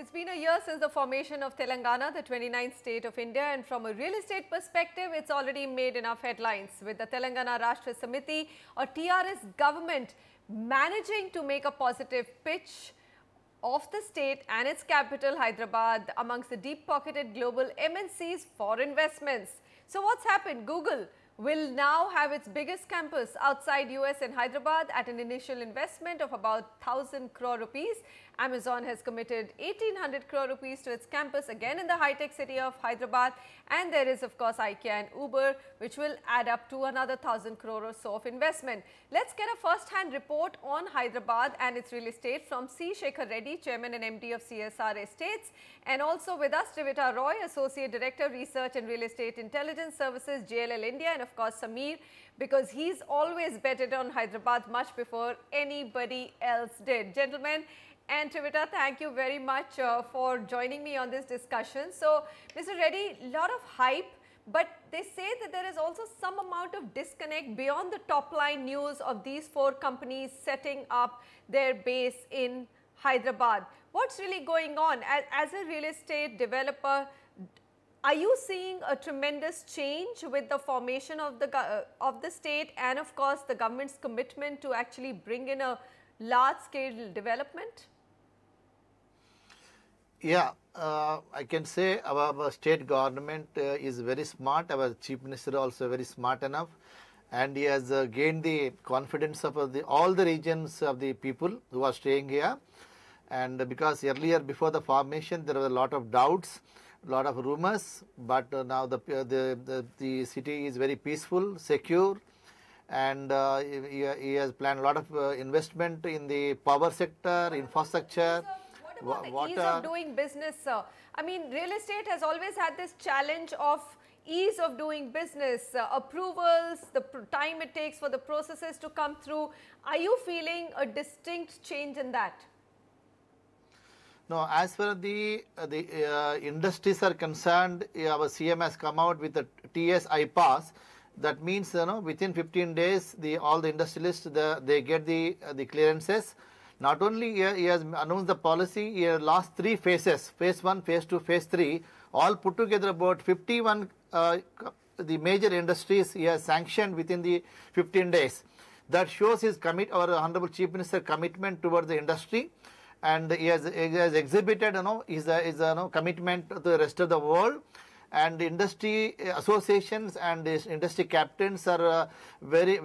It's been a year since the formation of Telangana, the 29th state of India, and from a real estate perspective, it's already made enough headlines with the Telangana Rashtra Samiti or TRS government managing to make a positive pitch of the state and its capital Hyderabad amongst the deep-pocketed global MNCs for investments. So what's happened? Google will now have its biggest campus outside US in Hyderabad at an initial investment of about 1,000 crore rupees. Amazon has committed 1,800 crore rupees to its campus again in the high-tech city of Hyderabad, and there is of course IKEA and Uber, which will add up to another 1,000 crore or so of investment. Let's get a first-hand report on Hyderabad and its real estate from C. Shekhar Reddy, Chairman and MD of CSR Estates, and also with us Trivita Roy, Associate Director, Research and Real Estate Intelligence Services, JLL India, and of course Sameer, because he's always betted on Hyderabad much before anybody else did. Gentlemen, and Trivita, thank you very much for joining me on this discussion. So, Mr. Reddy, a lot of hype, but they say that there is also some amount of disconnect beyond the top line news of these four companies setting up their base in Hyderabad. What's really going on? As a real estate developer, are you seeing a tremendous change with the formation of the state and of course the government's commitment to actually bring in a large-scale development? Yeah, I can say our state government is very smart. Our Chief Minister also very smart enough, and he has gained the confidence of all the regions of the people who are staying here. And because earlier, before the formation, there were a lot of doubts, a lot of rumors, but now the city is very peaceful, secure, and he has planned a lot of investment in the power sector, infrastructure. What about the ease of doing business, sir? I mean, real estate has always had this challenge of ease of doing business, approvals, the time it takes for the processes to come through. Are you feeling a distinct change in that? No, as far as the industries are concerned, our CM has come out with the TSI pass. That means, within 15 days, all the industrialists, they get the clearances. Not only he has announced the policy, he has lost 3 phases, phase 1, phase 2, phase 3, all put together about 51 the major industries he has sanctioned within the 15 days. That shows his our Honorable Chief Minister commitment towards the industry, and he has exhibited his commitment to the rest of the world. And industry associations and industry captains are very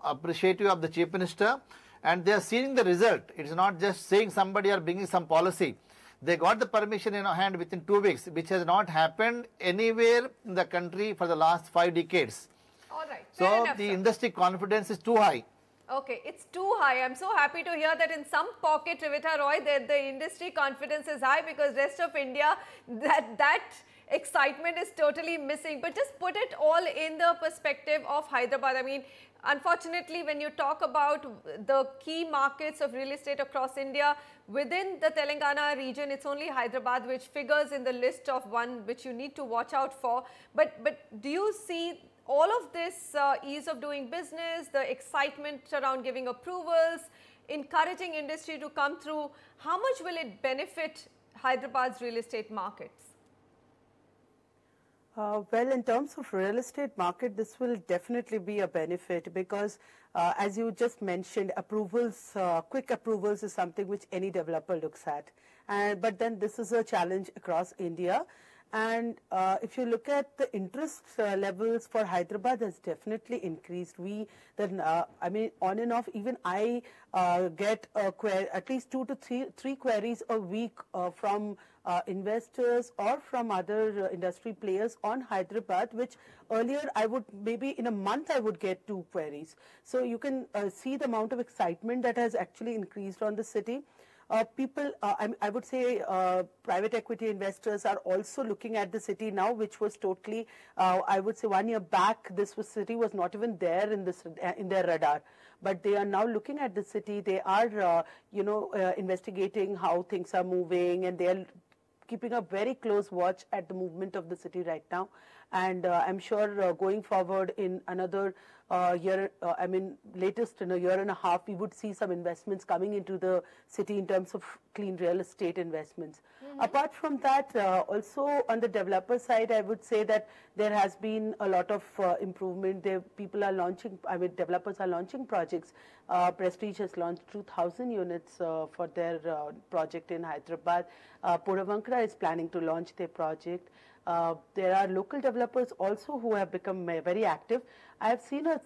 appreciative of the Chief Minister, and they are seeing the result. It is not just saying somebody are bringing some policy. They got the permission in hand within 2 weeks, which has not happened anywhere in the country for the last 5 decades. All right. So the industry confidence is too high. Okay, it's too high. I'm so happy to hear that in some pocket, Trivita Roy, the industry confidence is high, because rest of India, that excitement is totally missing. But just put it all in the perspective of Hyderabad. I mean, unfortunately, when you talk about the key markets of real estate across India, within the Telangana region, it's only Hyderabad which figures in the list of one which you need to watch out for. But do you see all of this ease of doing business, the excitement around giving approvals, encouraging industry to come through, how much will it benefit Hyderabad's real estate markets? Well, in terms of real estate market, this will definitely be a benefit, because as you just mentioned, approvals, quick approvals is something which any developer looks at. But then this is a challenge across India. And if you look at the interest levels for Hyderabad has definitely increased. I mean, on and off, even I get at least 2 to 3 queries a week from investors or from other industry players on Hyderabad, which earlier I would, maybe in a month I would get 2 queries. So you can see the amount of excitement that has actually increased on the city. I would say private equity investors are also looking at the city now, which was totally, I would say 1 year back, city was not even there in their radar. But they are now looking at the city. They are, investigating how things are moving, and they are keeping a very close watch at the movement of the city right now. And I'm sure going forward in another year, latest in a year and a half, we would see some investments coming into the city in terms of clean real estate investments. Apart from that, also on the developer side, I would say that there has been a lot of improvement. People are launching, developers are launching projects. Prestige has launched 2,000 units for their project in Hyderabad. Puravankara is planning to launch their project. There are local developers also who have become very active. I have seen a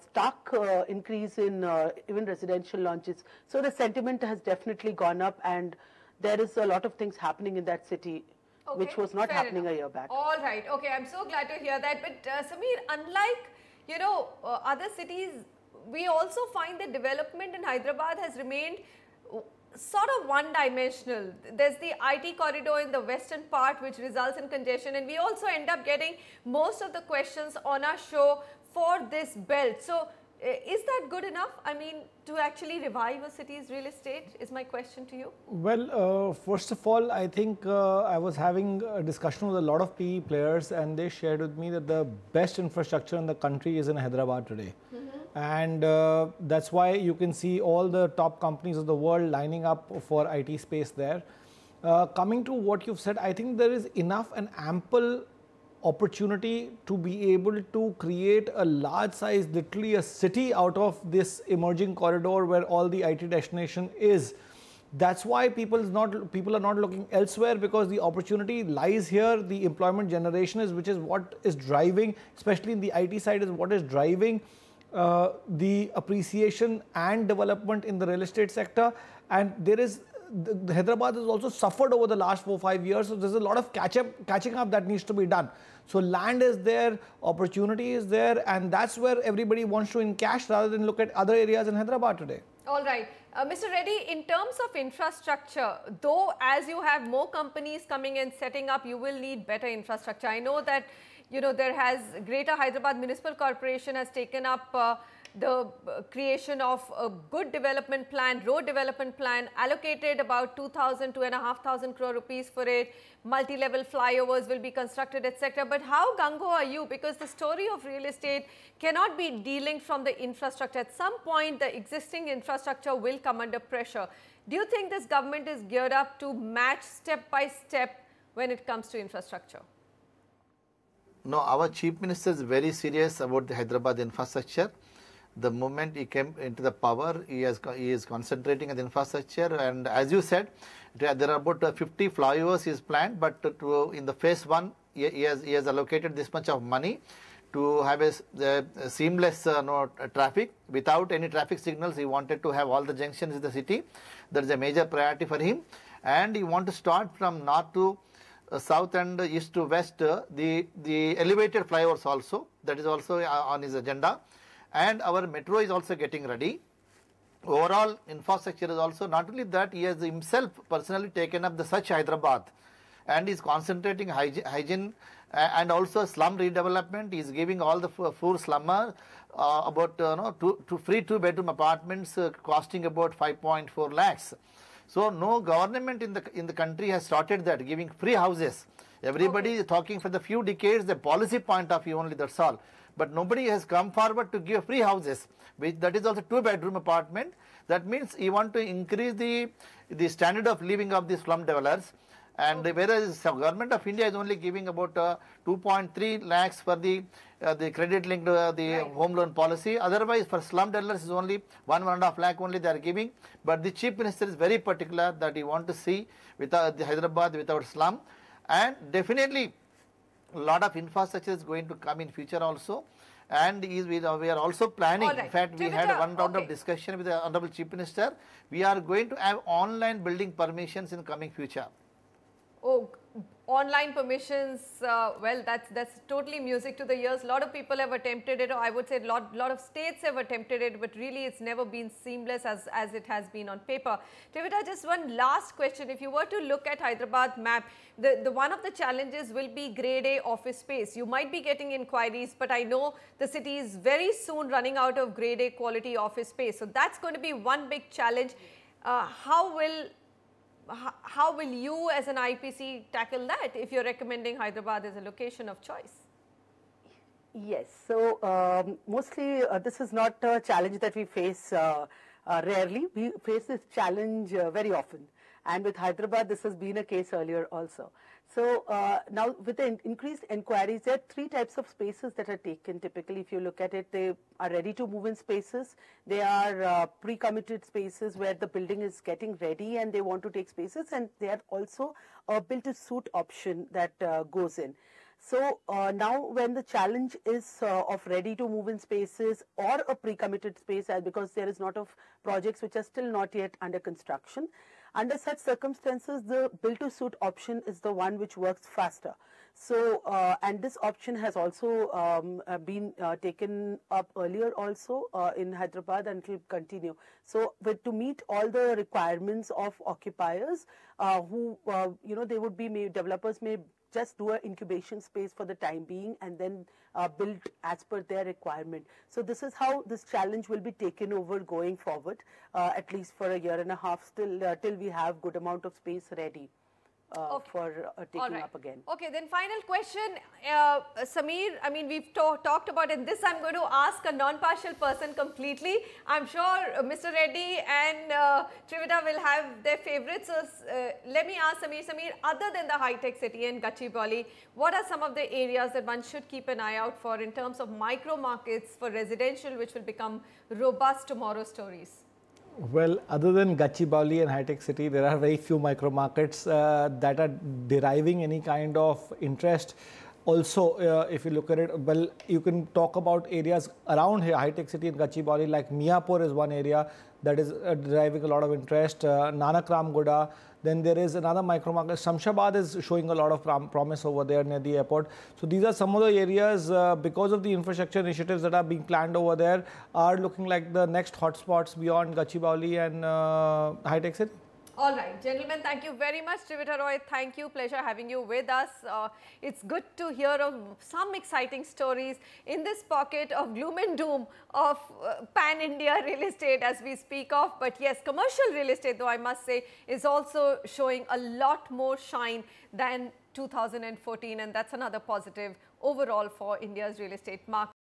stark increase in even residential launches. So the sentiment has definitely gone up, and there is a lot of things happening in that city, which was not happening a year back. All right. Okay, I'm so glad to hear that. But Sameer, unlike other cities, we also find that development in Hyderabad has remained sort of one-dimensional. There's the IT corridor in the western part which results in congestion, and we also end up getting most of the questions on our show for this belt. So is that good enough? I mean, to actually revive a city's real estate is my question to you. Well, first of all, I think I was having a discussion with a lot of PE players, and they shared with me that the best infrastructure in the country is in Hyderabad today. And that's why you can see all the top companies of the world lining up for IT space there. Coming to what you've said, I think there is enough and ample opportunity to be able to create a large size, literally a city out of this emerging corridor where all the IT destination is. That's why people are not looking elsewhere, because the opportunity lies here. The employment generation is, which is what is driving, especially in the IT side, is what is driving the appreciation and development in the real estate sector. And there is, Hyderabad has also suffered over the last 4-5 years, so there's a lot of catching up that needs to be done. So land is there, opportunity is there, and that's where everybody wants to encash rather than look at other areas in Hyderabad today. All right. Mr. Reddy, in terms of infrastructure, though as you have more companies coming and setting up, you will need better infrastructure. I know that there has Greater Hyderabad Municipal Corporation has taken up the creation of a good development plan, road development plan, allocated about 2,500 crore rupees for it. Multi-level flyovers will be constructed, etc. But how gung-ho are you? Because the story of real estate cannot be delinked from the infrastructure. At some point, the existing infrastructure will come under pressure. Do you think this government is geared up to match step by step when it comes to infrastructure? No, our Chief Minister is very serious about the Hyderabad infrastructure. The moment he came into the power, he is concentrating on the infrastructure, and as you said, there are about 50 flyovers is planned, but in the phase 1, he has allocated this much of money to have a seamless traffic without any traffic signals. He wanted to have all the junctions in the city. That is a major priority for him, and he want to start from north to south and east to west, the elevated flyovers also. That is also on his agenda. And our metro is also getting ready. Overall infrastructure is also, not only that, he has himself personally taken up the Swachh Hyderabad and is concentrating hygiene and also slum redevelopment. He is giving all the poor slummer about free 2-bedroom apartments costing about 5.4 lakhs. So no government in the country has started that, giving free houses. Everybody is talking for the few decades, the policy point of view only, that's all. But nobody has come forward to give free houses, that is also 2-bedroom apartment. That means you want to increase the standard of living of the slum dwellers. And whereas the government of India is only giving about 2.3 lakhs for the credit linked home loan policy. Otherwise, for slum dwellers is only 1.5 lakh only they are giving. But the Chief Minister is very particular that he want to see without the Hyderabad without slum, and definitely a lot of infrastructure is going to come in future also. And we are also planning, in fact, we had one round of discussion with the Honorable Chief Minister. We are going to have online building permissions in coming future. Oh, online permissions, well, that's totally music to the ears. A lot of people have attempted it, or I would say a lot of states have attempted it, but really it's never been seamless as it has been on paper. Trivita, just one last question. If you were to look at Hyderabad map, the one of the challenges will be grade A office space. You might be getting inquiries, but I know the city is very soon running out of grade A quality office space. So that's going to be one big challenge. How will you as an IPC tackle that if you're recommending Hyderabad as a location of choice? Yes, so mostly this is not a challenge that we face rarely. We face this challenge very often. And with Hyderabad, this has been a case earlier also. So now with the increased inquiries, there are three types of spaces that are taken. Typically, if you look at it, they are ready to move in spaces. They are pre-committed spaces where the building is getting ready and they want to take spaces. And they are also a build-to-suit option that goes in. So now when the challenge is of ready to move in spaces or a pre-committed space, because there is a lot of projects which are still not yet under construction, under such circumstances the build to suit option is the one which works faster. So and this option has also been taken up earlier also in Hyderabad and it will continue. So to meet all the requirements of occupiers who they would be developers may just do an incubation space for the time being and then build as per their requirement. So this is how this challenge will be taken over going forward, at least for a year and a half still till we have good amount of space ready. For taking up again. Okay, then final question, Sameer, I mean we've talked about it, this I'm going to ask a non-partial person completely. I'm sure Mr. Reddy and Trivita will have their favorites. So let me ask Sameer, other than the high-tech city and Gachibowli, what are some of the areas that one should keep an eye out for in terms of micro markets for residential which will become robust tomorrow stories? Well, other than Gachibowli and high-tech city, there are very few micro markets that are deriving any kind of interest. Also, if you look at it, well, you can talk about areas around here, high-tech city and Gachibowli, like Miapur is one area that is deriving a lot of interest. Nanakram Guda. Then there is another micro market. Shamshabad is showing a lot of promise over there near the airport. So these are some of the areas because of the infrastructure initiatives that are being planned over there are looking like the next hotspots beyond Gachibowli and high-tech city. All right, gentlemen, thank you very much. Trivita Roy, thank you. Pleasure having you with us. It's good to hear of some exciting stories in this pocket of gloom and doom of pan-India real estate as we speak of. But yes, commercial real estate, though I must say, is also showing a lot more shine than 2014. And that's another positive overall for India's real estate market.